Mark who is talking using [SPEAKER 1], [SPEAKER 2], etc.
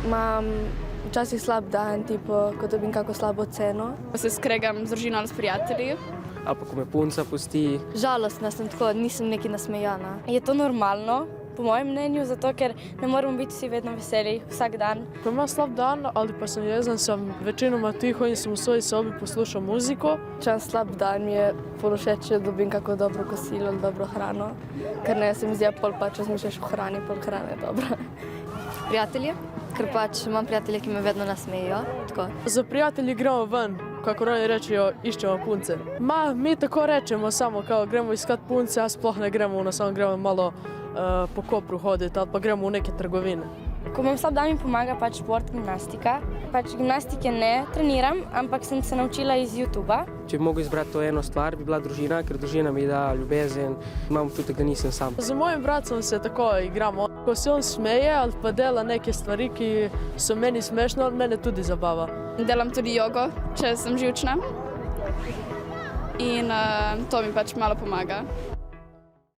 [SPEAKER 1] Imam včasih slab dan, tipo, ko dobim kako slabo ceno.
[SPEAKER 2] Ko se skregam z družino ali s prijatelji.
[SPEAKER 3] Ali pa ko me punca pusti.
[SPEAKER 1] Žalostna sem tako, nisem neki nasmejana.
[SPEAKER 4] Je to normalno, po mojem mnenju, zato ker ne moramo biti vsi vedno veseli vsak dan.
[SPEAKER 5] Ko imam slab dan ali pa sem jezen, sem večinoma tiho in sem v svoji sobi poslušal muziko.
[SPEAKER 1] Če imam slab dan, mi je ful všeč, če dobim kako dobro kosilo ali dobro hrano. Ker ne, se mi zdi, pol pač razmišljaš o hrani, pol hrana je dobra.
[SPEAKER 6] Prijatelji, ker pač imam prijatelje, ki me vedno nasmejijo.
[SPEAKER 5] Za prijatelji gremo ven, kako oni rečejo, iščemo punce. Mi tako rečemo, samo kao gremo iskat punce, a sploh ne gremo, samo gremo malo po Kopru hoditi ali pa gremo v neke trgovine.
[SPEAKER 4] Ko imam slab dan, mi pomaga pač šport, gimnastika. Pač gimnastike ne treniram, ampak sem se naučila iz YouTubea.
[SPEAKER 3] Če bi mogel izbrati to eno stvar, bi bila družina, ker družina mi da ljubezen, imam občutek, da nisem sam.
[SPEAKER 5] Z mojim bratom se tako igramo. Ko se on smeje ali pa dela neke stvari, ki so meni smešne, mene tudi zabava.
[SPEAKER 2] Delam tudi jogo, če sem živčna. In to mi pač malo pomaga.